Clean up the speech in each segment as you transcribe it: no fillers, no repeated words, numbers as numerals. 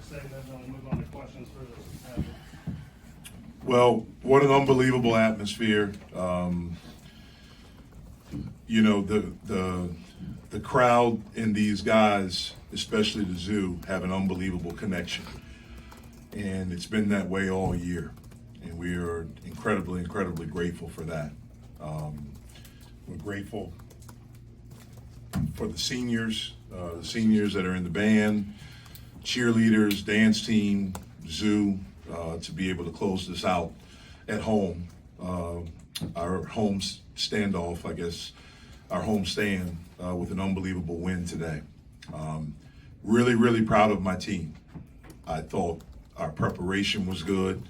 to say, and then we'll move on to questions for this. Well, what an unbelievable atmosphere. You know, the crowd and these guys, especially the zoo, have an unbelievable connection. And it's been that way all year. And we are incredibly, incredibly grateful for that. We're grateful for the seniors that are in the band, cheerleaders, dance team, zoo, to be able to close this out at home. Our home standoff, I guess, our home stand with an unbelievable win today. Really, really proud of my team. I thought our preparation was good,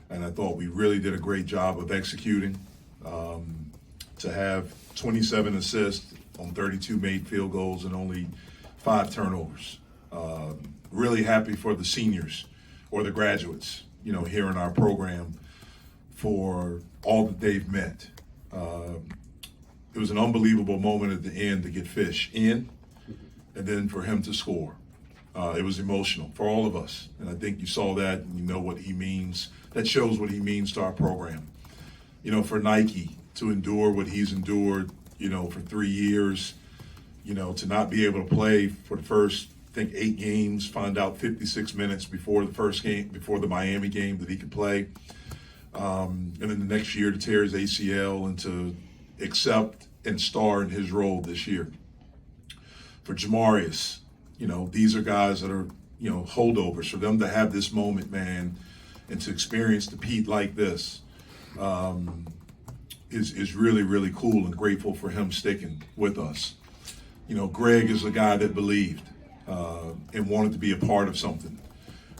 and I thought we really did a great job of executing. To have 27 assists on 32 made field goals and only 5 turnovers. Really happy for the seniors or the graduates, you know, here in our program for all that they've meant. It was an unbelievable moment at the end to get Fish in and then for him to score. It was emotional for all of us. And I think you saw that and you know what he means. That shows what he means to our program. You know, for Nike to endure what he's endured, you know, for 3 years, you know, to not be able to play for the first, I think, 8 games, find out 56 minutes before the first game, before the Miami game that he could play. And then the next year to tear his ACL and to accept and star in his role this year. For Jamarius, you know, these are guys that are, you know, holdovers. For them to have this moment, man, and to experience the Pete like this is really, really cool, and grateful for him sticking with us. You know, Greg is a guy that believed and wanted to be a part of something.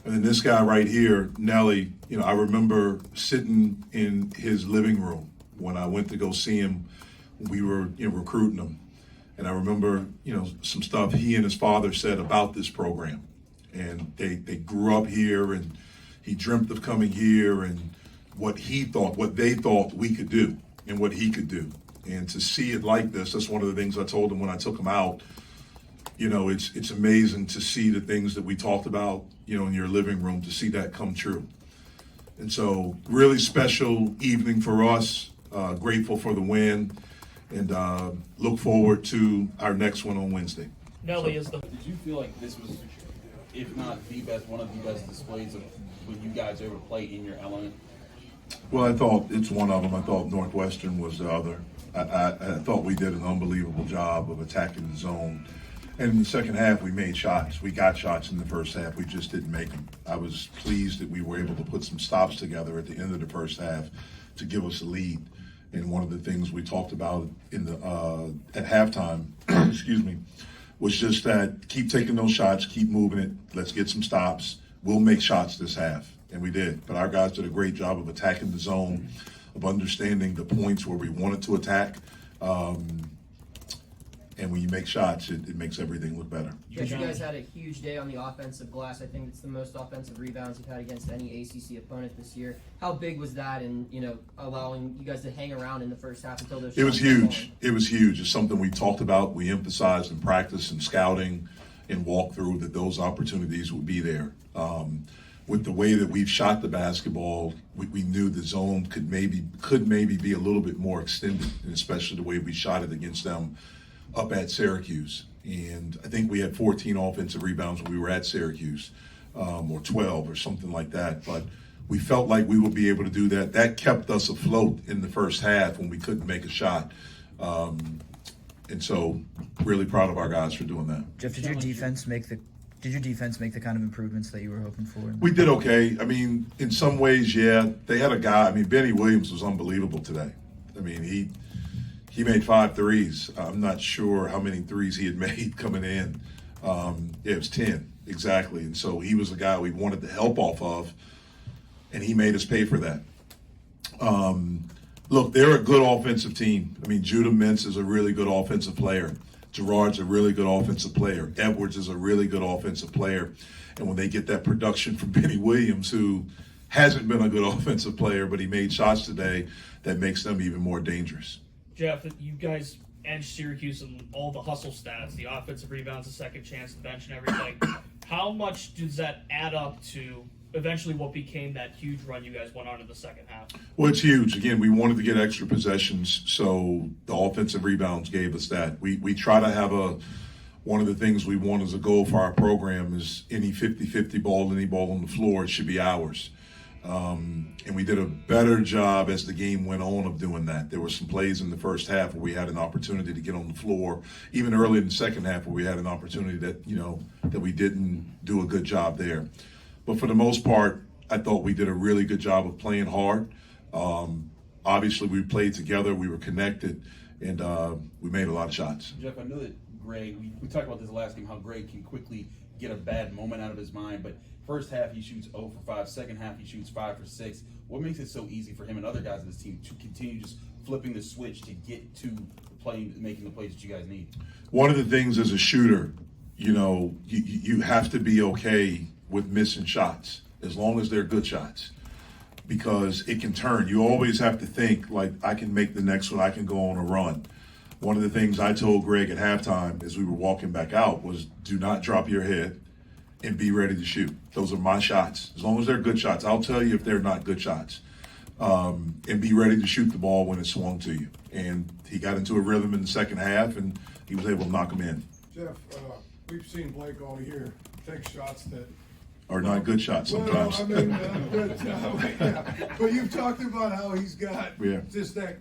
And then this guy right here, Nelly, you know, I remember sitting in his living room when I went to go see him. We were, you know, recruiting him. And I remember, you know, some stuff he and his father said about this program. And they grew up here, and he dreamt of coming here, and what they thought we could do and what he could do. And to see it like this, that's one of the things I told him when I took him out. You know, it's amazing to see the things that we talked about, you know, in your living room, to see that come true. And so, really special evening for us. Grateful for the win, and look forward to our next one on Wednesday. Nelly is Did you feel like this was, if not the best, one of the best displays of when you guys ever play in your element? Well, I thought it's one of them. I thought Northwestern was the other. I thought we did an unbelievable job of attacking the zone. And in the second half, we made shots. We got shots in the first half. We just didn't make them. I was pleased that we were able to put some stops together at the end of the first half to give us a lead. And one of the things we talked about in the at halftime, excuse me, was just that keep taking those shots, keep moving it. Let's get some stops. We'll make shots this half. And we did. But our guys did a great job of attacking the zone, of understanding the points where we wanted to attack. And when you make shots, it makes everything look better. You guys had a huge day on the offensive glass. I think it's the most offensive rebounds you've had against any ACC opponent this year. How big was that in, you know, allowing you guys to hang around in the first half until those shots? It was huge. It was huge. It's something we talked about. We emphasized in practice and scouting and walkthrough that those opportunities would be there. With the way that we've shot the basketball, we knew the zone could maybe be a little bit more extended, and especially the way we shot it against them up at Syracuse. And I think we had 14 offensive rebounds when we were at Syracuse, or 12 or something like that. But we felt like we would be able to do that. That kept us afloat in the first half when we couldn't make a shot. And so really proud of our guys for doing that. Jeff, did your defense make the kind of improvements that you were hoping for? We did okay. I mean, in some ways, yeah. They had a guy, I mean, Benny Williams was unbelievable today. I mean, he made 5 threes. I'm not sure how many threes he had made coming in. It was 10, exactly. And so he was a guy we wanted to help off of, and he made us pay for that. Look, they're a good offensive team. I mean, Judah Mintz is a really good offensive player. Gerard's a really good offensive player. Edwards is a really good offensive player. And when they get that production from Benny Williams, who hasn't been a good offensive player, but he made shots today, that makes them even more dangerous. Jeff, you guys edged Syracuse in all the hustle stats, the offensive rebounds, the second chance, the bench, and everything. How much does that add up to eventually what became that huge run you guys went on in the second half? Well, it's huge. Again, we wanted to get extra possessions, so the offensive rebounds gave us that. We try to have one of the things we want as a goal for our program is any 50-50 ball, any ball on the floor, it should be ours. And we did a better job as the game went on of doing that. There were some plays in the first half where we had an opportunity to get on the floor, even early in the second half where we had an opportunity that we didn't do a good job there. But for the most part, I thought we did a really good job of playing hard. Obviously, we played together, we were connected, and we made a lot of shots. Jeff, I know that Greg, we talked about this last game, how Greg can quickly get a bad moment out of his mind, but first half he shoots 0 for 5, second half he shoots 5 for 6. What makes it so easy for him and other guys on this team to continue just flipping the switch to get to making the plays that you guys need? One of the things as a shooter, you have to be okay with missing shots as long as they're good shots, because it can turn. You always have to think, like, I can make the next one, I can go on a run. One of the things I told Greg at halftime as we were walking back out was, do not drop your head and be ready to shoot. Those are my shots. As long as they're good shots. I'll tell you if they're not good shots. And be ready to shoot the ball when it's swung to you. And he got into a rhythm in the second half, and he was able to knock them in. Jeff, we've seen Blake all year take shots that Or not good shots sometimes. Well, I mean, but you've talked about how he's got just that.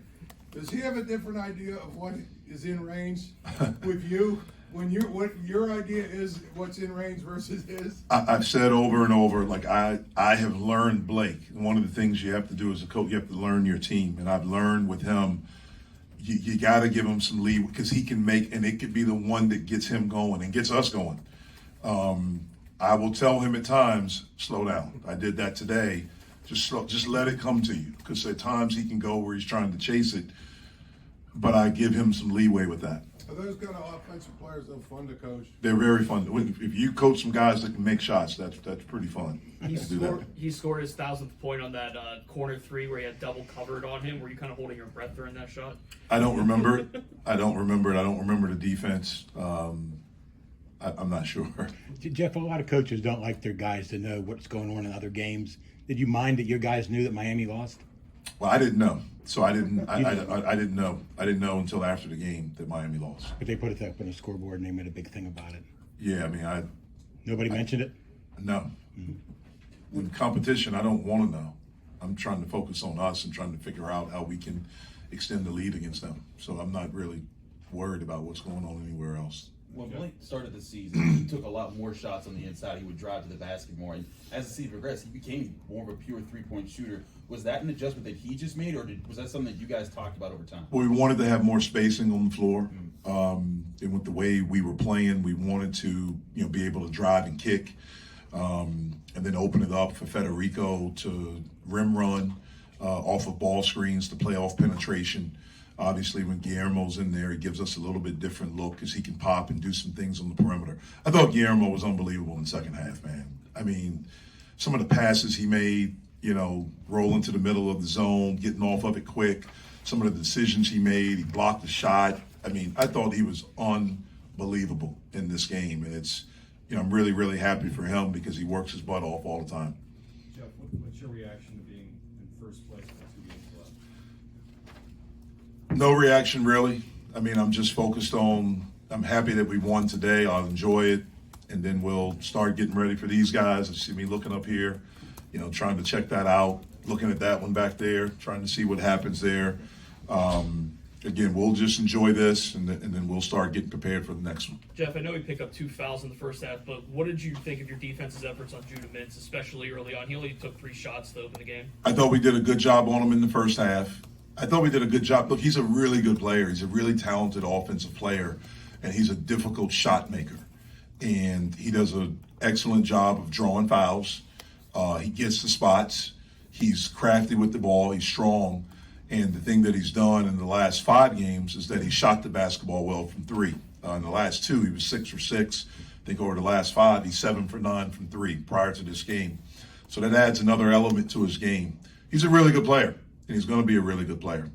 Does he have a different idea of what is in range with you? What your idea is, what's in range versus his? I've said over and over, like I have learned Blake. One of the things you have to do as a coach, you have to learn your team. And I've learned with him, you got to give him some leeway because he can make, and it could be the one that gets him going and gets us going. I will tell him at times, slow down. I did that today. Just let it come to you, because at times he can go where he's trying to chase it, but I give him some leeway with that. Are those kind of offensive players though fun to coach? They're very fun. If you coach some guys that can make shots, that's pretty fun. He scored his 1,000th point on that corner three where he had double covered on him. Were you kind of holding your breath during that shot? I don't remember it. I don't remember the defense. I'm not sure. Jeff, a lot of coaches don't like their guys to know what's going on in other games. Did you mind that your guys knew that Miami lost? Well, I didn't know, so I didn't. I didn't know. I didn't know until after the game that Miami lost. But they put it up on the scoreboard and they made a big thing about it. Yeah, I mean, Nobody mentioned it? No. Mm-hmm. In competition, I don't want to know. I'm trying to focus on us and trying to figure out how we can extend the lead against them. So I'm not really worried about what's going on anywhere else. When Blake started the season, he took a lot more shots on the inside. He would drive to the basket more. And as the season progressed, he became more of a pure three-point shooter. Was that an adjustment that he just made, or was that something that you guys talked about over time? Well, we wanted to have more spacing on the floor. And with the way we were playing, we wanted to be able to drive and kick, and then open it up for Federico to rim run off of ball screens to play off penetration. Obviously, when Guillermo's in there, he gives us a little bit different look because he can pop and do some things on the perimeter. I thought Guillermo was unbelievable in the second half, man. I mean, some of the passes he made, rolling to the middle of the zone, getting off of it quick, some of the decisions he made, he blocked the shot. I mean, I thought he was unbelievable in this game. And it's, I'm really, really happy for him because he works his butt off all the time. Jeff, what's your reaction to being in first place with 2 games left? No reaction, really. I mean, I'm just focused on, I'm happy that we won today. I'll enjoy it. And then we'll start getting ready for these guys. You see me looking up here, trying to check that out, looking at that one back there, trying to see what happens there. Again, we'll just enjoy this, and then we'll start getting prepared for the next one. Jeff, I know he picked up 2 fouls in the first half, but what did you think of your defense's efforts on Judah Mintz, especially early on? He only took 3 shots to open the game. I thought we did a good job on him in the first half. I thought we did a good job. Look, he's a really good player. He's a really talented offensive player, and he's a difficult shot maker. And he does an excellent job of drawing fouls. He gets the spots. He's crafty with the ball. He's strong. And the thing that he's done in the last 5 games is that he shot the basketball well from 3. In the last 2, he was 6 for 6. I think over the last 5, he's 7 for 9 from 3 prior to this game. So that adds another element to his game. He's a really good player, and he's going to be a really good player.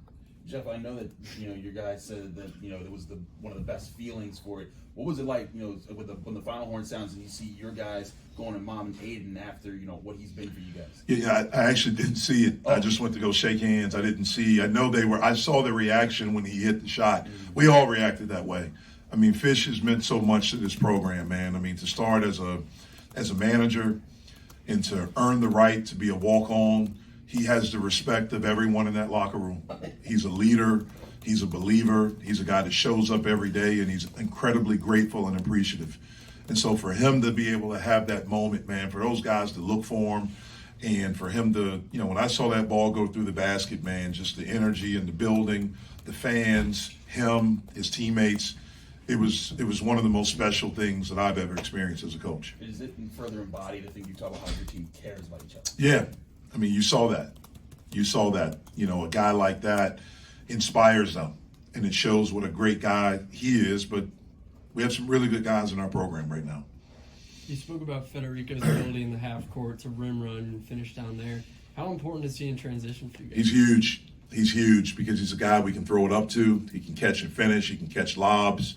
Jeff, I know that your guys said that it was one of the best feelings for it. What was it like, when the final horn sounds and you see your guys going to Mom and Aiden after what he's been for you guys? Yeah, I actually didn't see it. I just went to go shake hands. I didn't see. I know I saw the reaction when he hit the shot. We all reacted that way. I mean, Fish has meant so much to this program, man. I mean, to start as a manager and to earn the right to be a walk-on, he has the respect of everyone in that locker room. He's a leader. He's a believer. He's a guy that shows up every day, and he's incredibly grateful and appreciative. And so for him to be able to have that moment, man, for those guys to look for him, and for him to, when I saw that ball go through the basket, man, just the energy in the building, the fans, him, his teammates, it was one of the most special things that I've ever experienced as a coach. Is it further embodied? I think you talk about how your team cares about each other. Yeah. I mean, you saw that. A guy like that inspires them, and it shows what a great guy he is. But we have some really good guys in our program right now. You spoke about Federico's ability in the half court to rim run and finish down there. How important is he in transition for you guys? He's huge. He's huge because he's a guy we can throw it up to. He can catch and finish. He can catch lobs,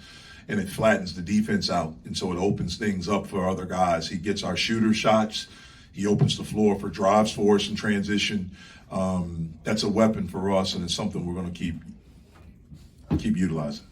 and it flattens the defense out. And so it opens things up for other guys. He gets our shooter shots. He opens the floor for drives for us in transition. That's a weapon for us, and it's something we're going to keep utilizing.